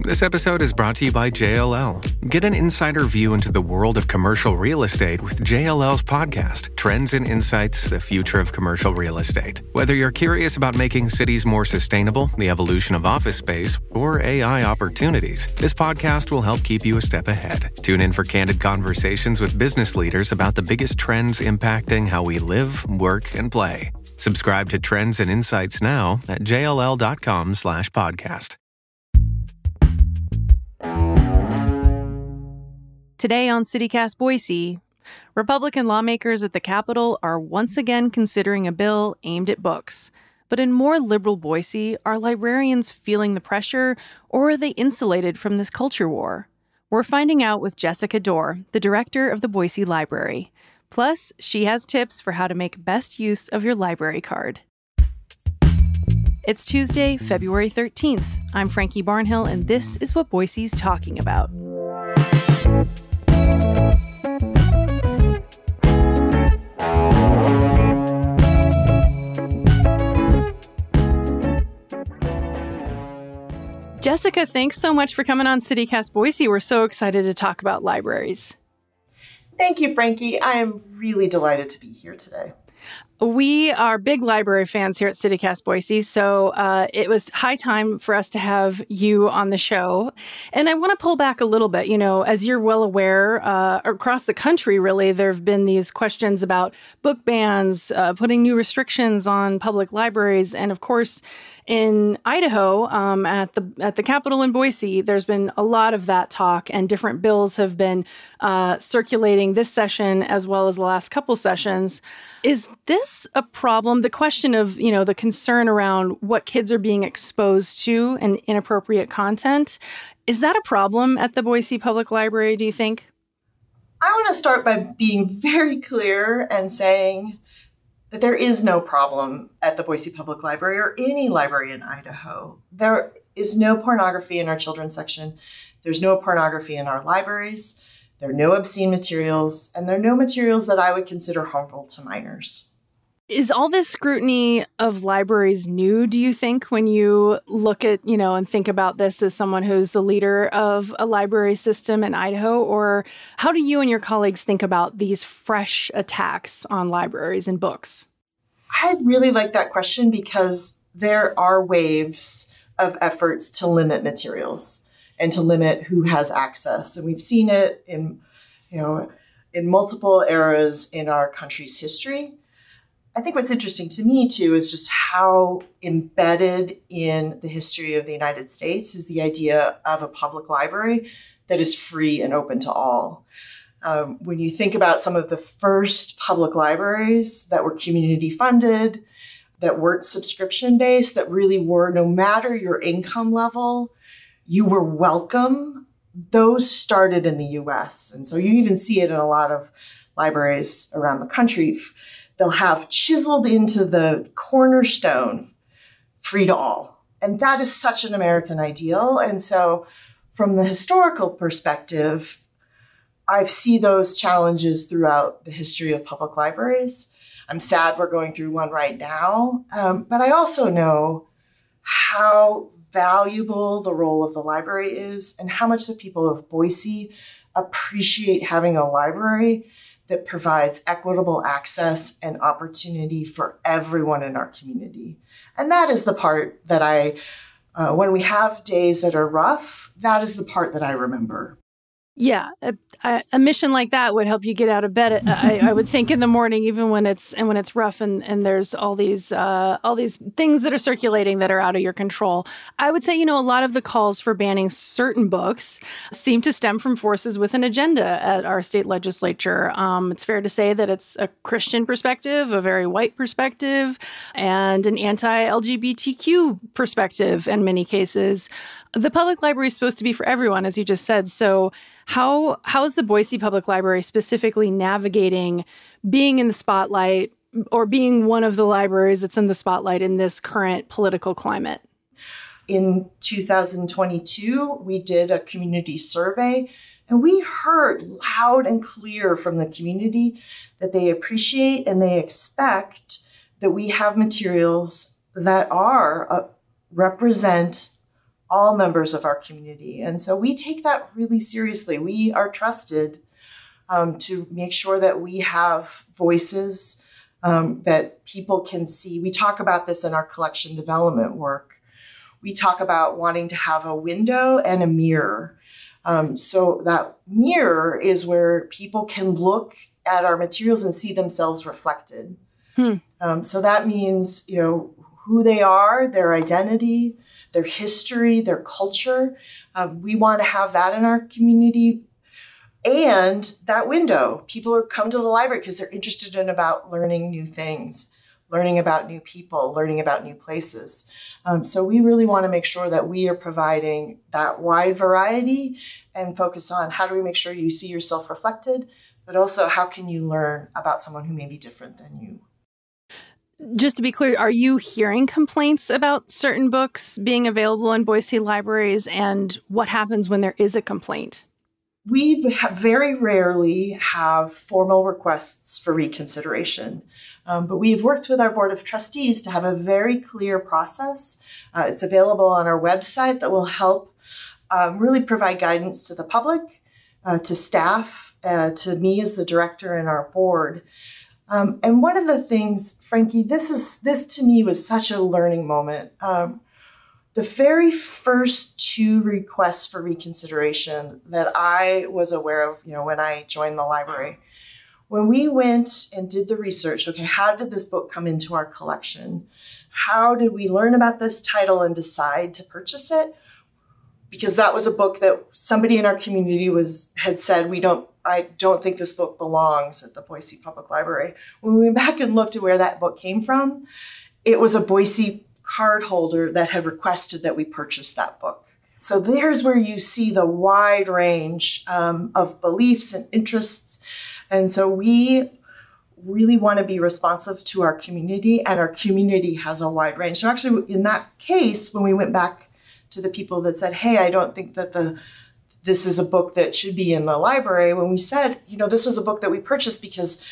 This episode is brought to you by JLL. Get an insider view into the world of commercial real estate with JLL's podcast, Trends and Insights, the Future of Commercial Real Estate. Whether you're curious about making cities more sustainable, the evolution of office space, or AI opportunities, this podcast will help keep you a step ahead. Tune in for candid conversations with business leaders about the biggest trends impacting how we live, work, and play. Subscribe to Trends and Insights now at jll.com/podcast. Today on CityCast Boise, Republican lawmakers at the Capitol are once again considering a bill aimed at books. But in more liberal Boise, are librarians feeling the pressure, or are they insulated from this culture war? We're finding out with Jessica Dorr, the director of the Boise Library. Plus, she has tips for how to make best use of your library card. It's Tuesday, February 13th. I'm Frankie Barnhill, and this is what Boise's talking about. Jessica, thanks so much for coming on CityCast Boise. We're so excited to talk about libraries. Thank you, Frankie. I am really delighted to be here today. We are big library fans here at CityCast Boise, so it was high time for us to have you on the show. And I want to pull back a little bit. You know, as you're well aware, across the country, really, there have been these questions about book bans, putting new restrictions on public libraries. And of course, in Idaho, at the Capitol in Boise, there's been a lot of that talk, and different bills have been circulating this session as well as the last couple sessions. Is this a problem? The question of, the concern around what kids are being exposed to and inappropriate content, is that a problem at the Boise Public Library, do you think? I want to start by being very clear and saying that there is no problem at the Boise Public Library or any library in Idaho. There is no pornography in our children's section. There's no pornography in our libraries. There are no obscene materials, and there are no materials that I would consider harmful to minors. Is all this scrutiny of libraries new, do you think, when you look at, and think about this as someone who's the leader of a library system in Idaho? Or how do you and your colleagues think about these fresh attacks on libraries and books? I really like that question because there are waves of efforts to limit materials and to limit who has access. And we've seen it in multiple eras in our country's history. I think what's interesting to me, too, is just how embedded in the history of the United States is the idea of a public library that is free and open to all. When you think about some of the first public libraries that were community funded, that weren't subscription based, that really were, no matter your income level, you were welcome, those started in the US. And so you even see it in a lot of libraries around the country. They'll have chiseled into the cornerstone, free to all. And that is such an American ideal. And so from the historical perspective, I see those challenges throughout the history of public libraries. I'm sad we're going through one right now, but I also know how valuable the role of the library is and how much the people of Boise appreciate having a library that provides equitable access and opportunity for everyone in our community. And that is the part that when we have days that are rough, that is the part that I remember. Yeah, a mission like that would help you get out of bed. I would think in the morning, even when it's rough and there's all these things that are circulating that are out of your control. I would say, a lot of the calls for banning certain books seem to stem from forces with an agenda at our state legislature. It's fair to say that it's a Christian perspective, a very white perspective, and an anti-LGBTQ perspective in many cases. The public library is supposed to be for everyone, as you just said. So how is the Boise Public Library specifically navigating being in the spotlight or being one of the libraries that's in the spotlight in this current political climate? In 2022, we did a community survey, and we heard loud and clear from the community that they appreciate and they expect that we have materials that represent all members of our community. And so we take that really seriously. We are trusted to make sure that we have voices that people can see. We talk about this in our collection development work. We talk about wanting to have a window and a mirror. So that mirror is where people can look at our materials and see themselves reflected. So that means, who they are, their identity, their history, their culture. We want to have that in our community. And that window, people are come to the library because they're interested in about learning new things, learning about new people, learning about new places. So we really want to make sure that we are providing that wide variety and focus on how do we make sure you see yourself reflected, but also how can you learn about someone who may be different than you. Just to be clear, are you hearing complaints about certain books being available in Boise libraries, and what happens when there is a complaint? We very rarely have formal requests for reconsideration, but we've worked with our Board of Trustees to have a very clear process. It's available on our website that will help really provide guidance to the public, to staff, to me as the director and our board. And one of the things, Frankie, this to me was such a learning moment. The very first 2 requests for reconsideration that I was aware of, when I joined the library, when we went and did the research, okay, how did this book come into our collection? How did we learn about this title and decide to purchase it? Because that was a book that somebody in our community had said, I don't think this book belongs at the Boise Public Library. When we went back and looked at where that book came from, it was a Boise card holder that had requested that we purchase that book. So there's where you see the wide range of beliefs and interests. And so we really want to be responsive to our community, and our community has a wide range. So actually, in that case, when we went back to the people that said, hey, I don't think that this is a book that should be in the library, when we said, this was a book that we purchased because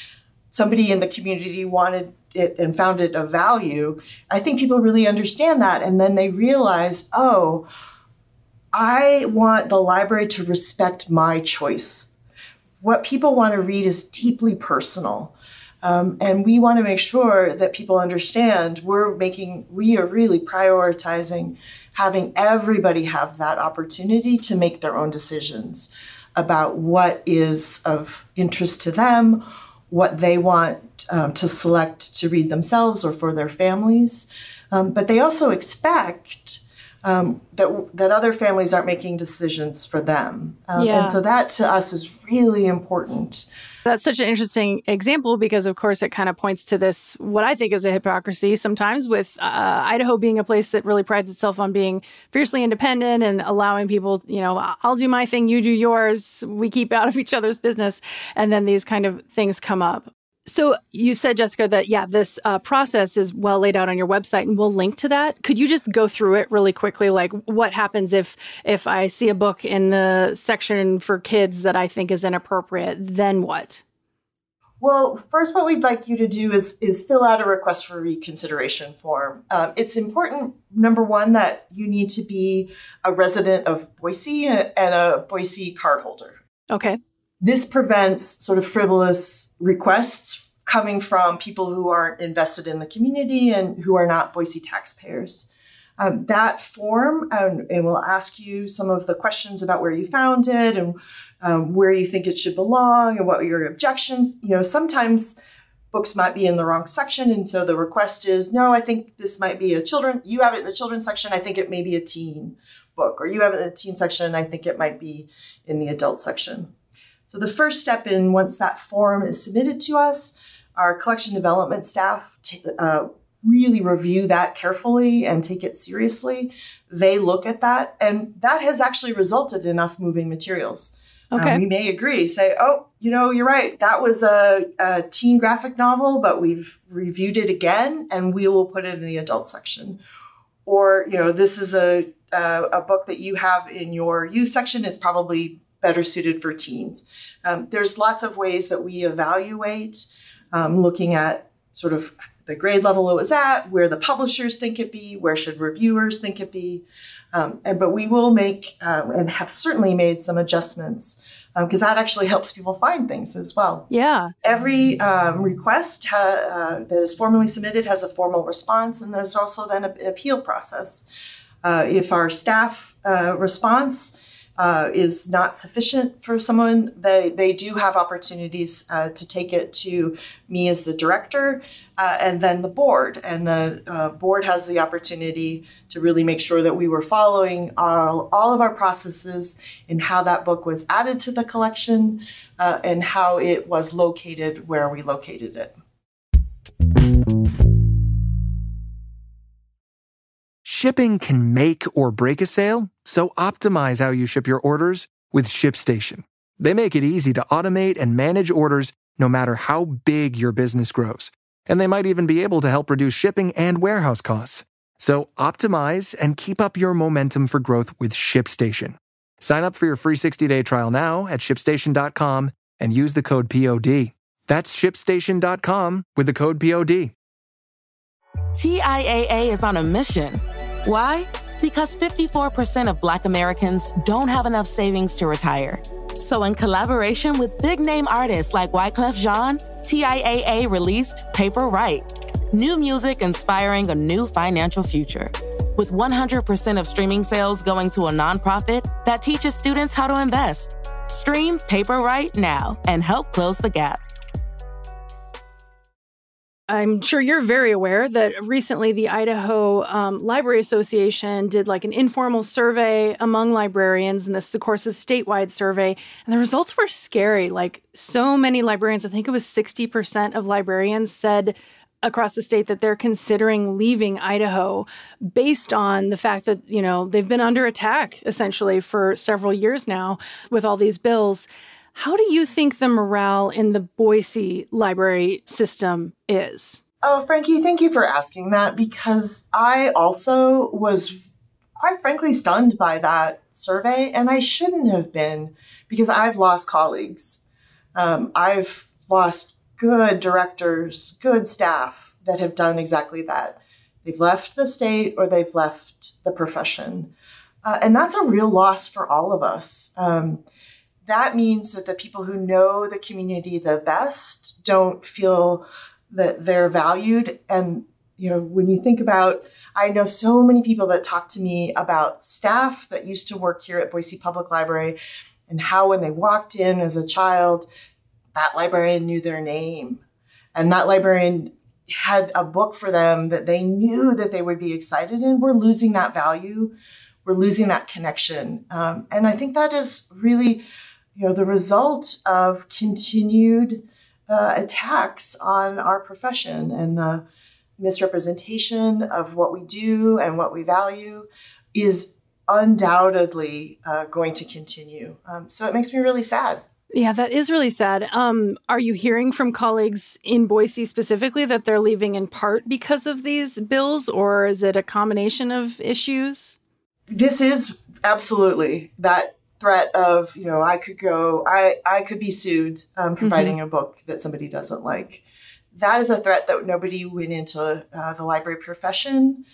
somebody in the community wanted it and found it of value, I think people really understand that. And then they realize, oh, I want the library to respect my choice. What people want to read is deeply personal. And we want to make sure that people understand we are really prioritizing having everybody have that opportunity to make their own decisions about what is of interest to them, what they want to select to read themselves or for their families. But they also expect that other families aren't making decisions for them. And so that to us is really important. That's such an interesting example because, of course, it kind of points to this, what I think is a hypocrisy sometimes with Idaho being a place that really prides itself on being fiercely independent and allowing people, I'll do my thing, you do yours, we keep out of each other's business. And then these kind of things come up. So you said, Jessica, that, this process is well laid out on your website, and we'll link to that. Could you just go through it really quickly? Like, what happens if I see a book in the section for kids that I think is inappropriate, then what? Well, first, what we'd like you to do is fill out a request for reconsideration form. It's important, number one, that you need to be a resident of Boise and a Boise cardholder. Okay. This prevents sort of frivolous requests coming from people who aren't invested in the community and who are not Boise taxpayers. That form, it will ask you some of the questions about where you found it and where you think it should belong and what are your objections. Sometimes books might be in the wrong section. And so the request is, no, I think this might be you have it in the children's section. I think it may be a teen book, or you have it in the teen section. I think it might be in the adult section. So the first step once that form is submitted to us, our collection development staff really review that carefully and take it seriously. They look at that, and that has actually resulted in us moving materials. Okay. We may agree, say, oh, you're right. That was a teen graphic novel, but we've reviewed it again, and we will put it in the adult section. Or, this is a book that you have in your youth section. It's probably better suited for teens. There's lots of ways that we evaluate, looking at sort of the grade level it was at, where the publishers think it be, where should reviewers think it be. But we will make and have certainly made some adjustments because that actually helps people find things as well. Yeah. Every request that is formally submitted has a formal response, and there's also then an appeal process. If our staff response is not sufficient for someone, they do have opportunities to take it to me as the director and then the board. And the board has the opportunity to really make sure that we were following all of our processes in how that book was added to the collection and how it was located where we located it. Shipping can make or break a sale, so optimize how you ship your orders with ShipStation. They make it easy to automate and manage orders no matter how big your business grows. And they might even be able to help reduce shipping and warehouse costs. So optimize and keep up your momentum for growth with ShipStation. Sign up for your free 60-day trial now at ShipStation.com and use the code POD. That's ShipStation.com with the code POD. TIAA is on a mission. Why? Because 54% of Black Americans don't have enough savings to retire. So in collaboration with big-name artists like Wyclef Jean, TIAA released Paper Right, new music inspiring a new financial future. With 100% of streaming sales going to a nonprofit that teaches students how to invest. Stream Paper Right now and help close the gap. I'm sure you're very aware that recently the Idaho Library Association did like an informal survey among librarians, and this, of course, is a statewide survey, and the results were scary. Like, so many librarians, I think it was 60% of librarians said across the state that they're considering leaving Idaho based on the fact that, you know, they've been under attack essentially for several years now with all these bills. How do you think the morale in the Boise library system is? Oh, Frankie, thank you for asking that, because I also was quite frankly stunned by that survey, and I shouldn't have been, because I've lost colleagues. I've lost good directors, good staff that have done exactly that. They've left the state or they've left the profession. And that's a real loss for all of us. That means that the people who know the community the best don't feel that they're valued. And, you know, when you think about, I know so many people that talk to me about staff that used to work here at Boise Public Library and how when they walked in as a child, that librarian knew their name. And that librarian had a book for them that they knew that they would be excited in. We're losing that value. We're losing that connection. And I think that is really, you know, the result of continued attacks on our profession, and the misrepresentation of what we do and what we value is undoubtedly going to continue. So it makes me really sad. Yeah, that is really sad. Are you hearing from colleagues in Boise specifically that they're leaving in part because of these bills, or is it a combination of issues? This is absolutely that threat of, you know, I could be sued providing a book that somebody doesn't like. That is a threat that nobody went into the library profession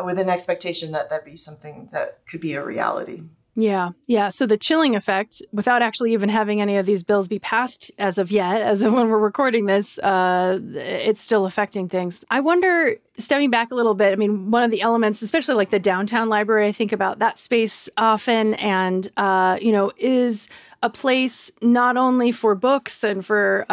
with an expectation that that'd be something that could be a reality. Yeah. So the chilling effect, without actually even having any of these bills be passed as of yet, as of when we're recording this, it's still affecting things. I wonder, stepping back a little bit, I mean, one of the elements, especially like the downtown library, I think about that space often, and, is a place not only for books and for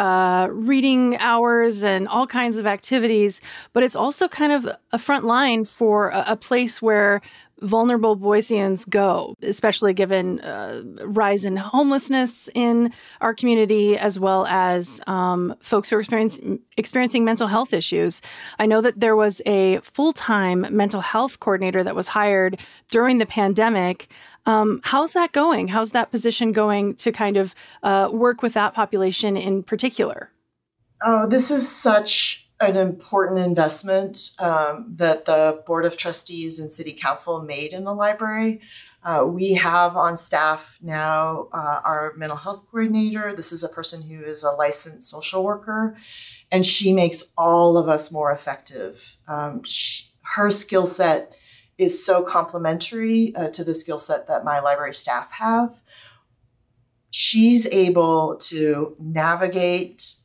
reading hours and all kinds of activities, but it's also kind of a front line for a place where vulnerable Boiseans go, especially given rise in homelessness in our community, as well as folks who are experiencing mental health issues. I know that there was a full-time mental health coordinator that was hired during the pandemic. How's that going? How's that position going to kind of work with that population in particular? Oh, this is such an important investment that the Board of Trustees and City Council made in the library. We have on staff now our mental health coordinator. This is a person who is a licensed social worker, and she makes all of us more effective. Her skill set is so complementary to the skill set that my library staff have. She's able to navigate,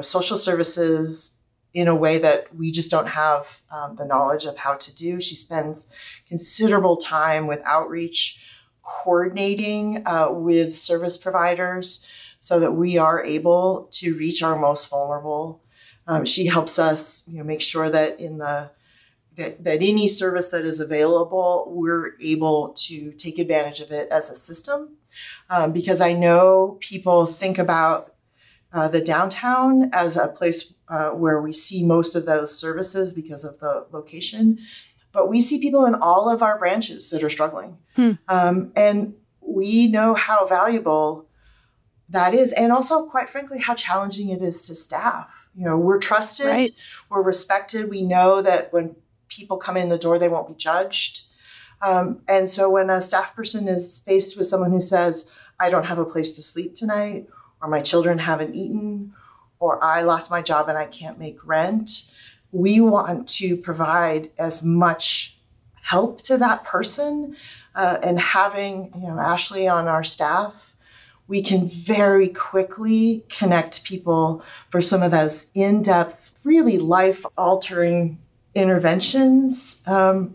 social services in a way that we just don't have the knowledge of how to do. She spends considerable time with outreach, coordinating with service providers so that we are able to reach our most vulnerable. She helps us, make sure that that any service that is available, we're able to take advantage of it as a system. Because I know people think about the downtown as a place where we see most of those services because of the location. But we see people in all of our branches that are struggling. And we know how valuable that is. And also, quite frankly, how challenging it is to staff. We're trusted, right. We're respected. We know that when people come in the door, they won't be judged. And so when a staff person is faced with someone who says, I don't have a place to sleep tonight, or my children haven't eaten, or I lost my job and I can't make rent, we want to provide as much help to that person. And having, Ashley on our staff, we can very quickly connect people for some of those in-depth, really life-altering interventions. And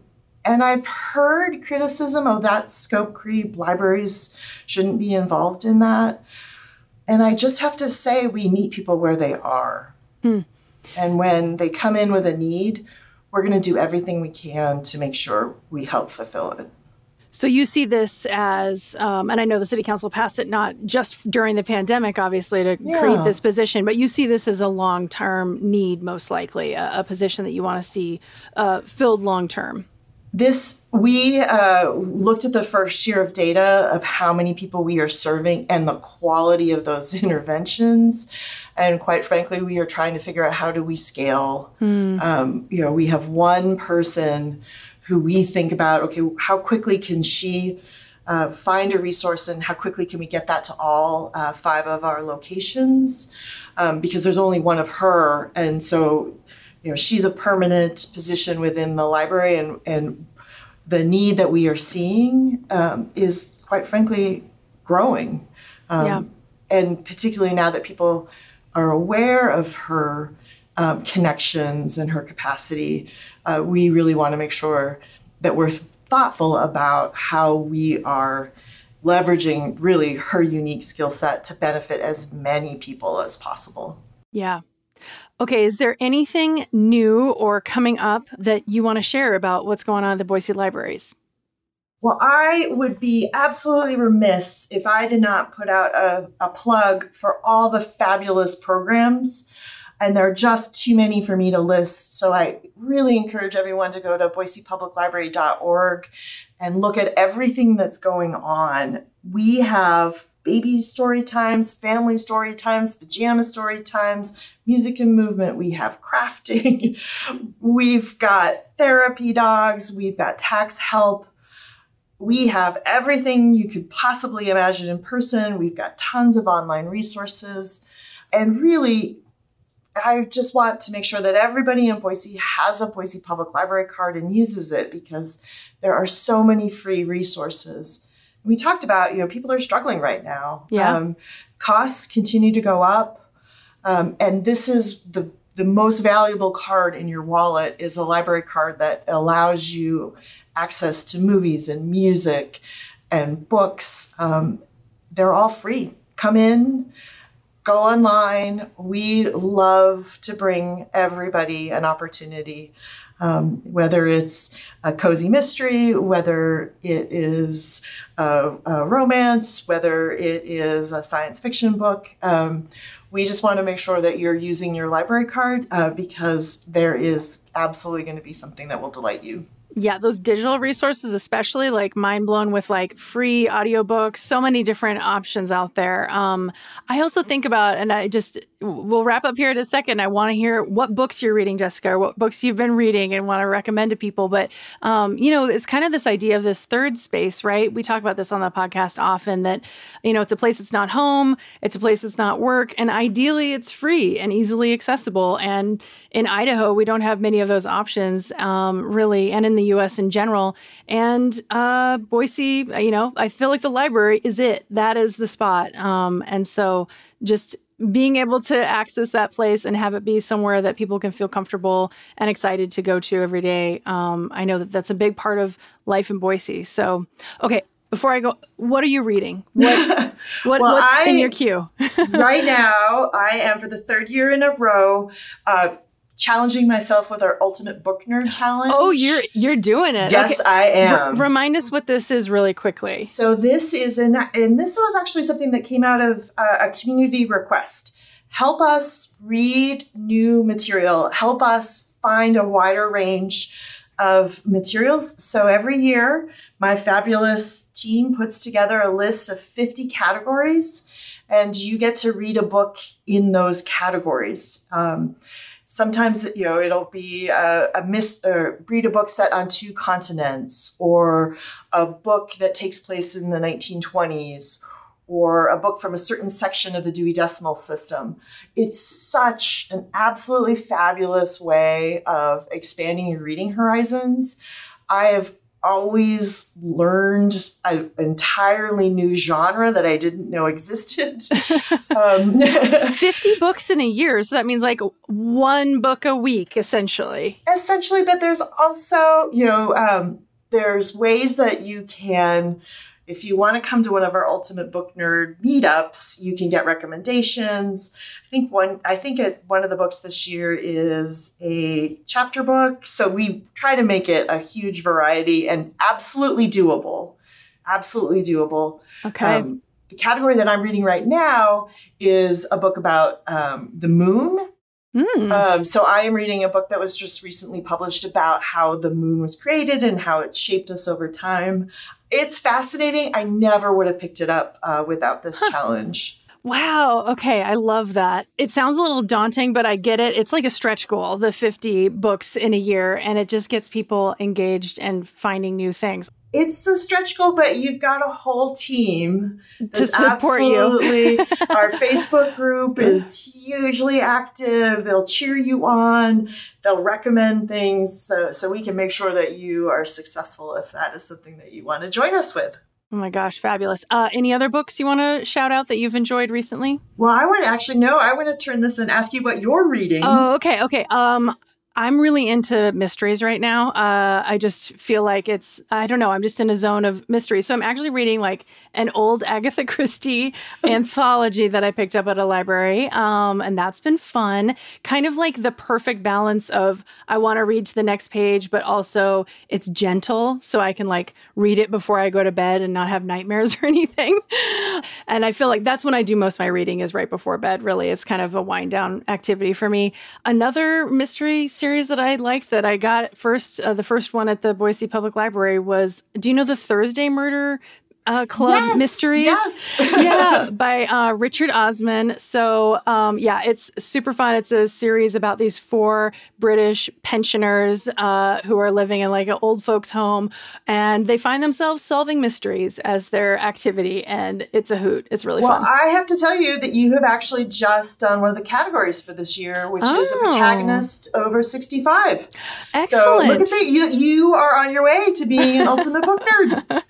I've heard criticism of that scope creep. Libraries shouldn't be involved in that. And I just have to say, we meet people where they are. And when they come in with a need, we're going to do everything we can to make sure we help fulfill it. So you see this as, and I know the city council passed it not just during the pandemic, obviously, to create this position, but you see this as a long-term need, most likely, a position that you want to see filled long-term. We looked at the first year of data of how many people we are serving and the quality of those interventions. And quite frankly, we are trying to figure out how do we scale. We have one person who we think about, okay, how quickly can she find a resource and how quickly can we get that to all 5 of our locations? Because there's only one of her. And so, she's a permanent position within the library, and the need that we are seeing is, quite frankly, growing. And particularly now that people are aware of her connections and her capacity, we really want to make sure that we're thoughtful about how we are leveraging really her unique skill set to benefit as many people as possible. Yeah. Okay, is there anything new or coming up that you want to share about what's going on at the Boise libraries? Well, I would be absolutely remiss if I did not put out a plug for all the fabulous programs, and there are just too many for me to list. So I really encourage everyone to go to boisepubliclibrary.org and look at everything that's going on. We have baby story times, family story times, pajama story times, music and movement. We have crafting. We've got therapy dogs. We've got tax help. We have everything you could possibly imagine in person. We've got tons of online resources. And really, I just want to make sure that everybody in Boise has a Boise Public Library card and uses it, because there are so many free resources. We talked about, people are struggling right now. Costs continue to go up. And this is the most valuable card in your wallet is a library card that allows you access to movies and music and books. They're all free. Come in, go online. We love to bring everybody an opportunity, whether it's a cozy mystery, whether it is a romance, whether it is a science fiction book. We just want to make sure that you're using your library card because there is absolutely going to be something that will delight you. Yeah, those digital resources, especially, like, mind blown with like free audiobooks, so many different options out there. I also think about, and we'll wrap up here in a second. I want to hear what books you're reading, Jessica, or what books you've been reading and want to recommend to people. But, it's kind of this idea of this third space, right? We talk about this on the podcast often that, it's a place that's not home. It's a place that's not work. And ideally, it's free and easily accessible. And in Idaho, we don't have many of those options, really, and in the U.S. in general. And Boise, I feel like the library is it. That is the spot. And so just being able to access that place and have it be somewhere that people can feel comfortable and excited to go to every day. I know that that's a big part of life in Boise. So, okay, before I go, what are you reading? What's in your queue? Right now, I am for the third year in a row challenging myself with our Ultimate Book Nerd Challenge. Oh, you're doing it. Yes, okay. I am. Remind us what this is really quickly. So this is, and this was actually something that came out of a community request. Help us read new material. Help us find a wider range of materials. So every year, my fabulous team puts together a list of 50 categories, and you get to read a book in those categories. Sometimes, it'll be read a book set on 2 continents, or a book that takes place in the 1920s, or a book from a certain section of the Dewey Decimal System. It's such an absolutely fabulous way of expanding your reading horizons. I have always learned an entirely new genre that I didn't know existed. 50 books in a year. So that means like 1 book a week, essentially. Essentially, but there's also, there's ways that you can, if you want to come to one of our Ultimate Book Nerd meetups, you can get recommendations. I think one of the books this year is a chapter book. So we try to make it a huge variety and absolutely doable. Absolutely doable. Okay. The category that I'm reading right now is a book about the moon. So I am reading a book that was just recently published about how the moon was created and how it shaped us over time. It's fascinating. I never would have picked it up without this challenge. Wow. Okay. I love that. It sounds a little daunting, but I get it. It's like a stretch goal, the 50 books in a year, and it just gets people engaged and finding new things. It's a stretch goal, but you've got a whole team to support you. Our Facebook group is hugely active. They'll cheer you on. They'll recommend things so we can make sure that you are successful if that is something that you want to join us with. Oh my gosh, fabulous. Any other books you want to shout out that you've enjoyed recently? Well, I want to turn this and ask you what you're reading. Oh, okay. I'm really into mysteries right now. I just feel like I'm just in a zone of mystery. So I'm actually reading like an old Agatha Christie anthology that I picked up at a library. And that's been fun. Kind of like the perfect balance of I want to read to the next page, but also it's gentle. So I can like read it before I go to bed and not have nightmares or anything. And I feel like that's when I do most of my reading is right before bed, really. It's kind of a wind down activity for me. Another mystery series that I liked that I got the first one at the Boise Public Library was, do you know the Thursday Murder Club Mysteries? Yes. Yeah, by Richard Osman. So, it's super fun. It's a series about these 4 British pensioners who are living in like an old folks' home, and they find themselves solving mysteries as their activity, and it's a hoot. It's really fun. Well, I have to tell you that you have actually just done one of the categories for this year, which is a protagonist over 65. Excellent. So look at that. You are on your way to being an Ultimate Book Nerd.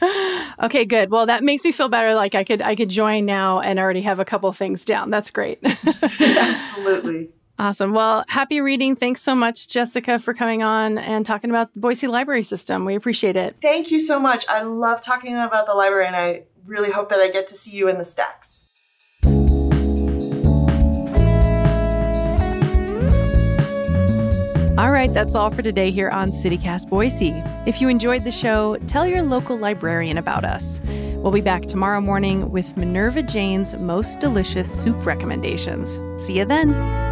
Okay, good. Well, that makes me feel better. Like I could join now and already have a couple things down. That's great. Absolutely. Awesome. Well, happy reading. Thanks so much, Jessica, for coming on and talking about the Boise Library System. We appreciate it. Thank you so much. I love talking about the library, and I really hope that I get to see you in the stacks. All right, that's all for today here on CityCast Boise. If you enjoyed the show, tell your local librarian about us. We'll be back tomorrow morning with Minerva Jane's most delicious soup recommendations. See you then.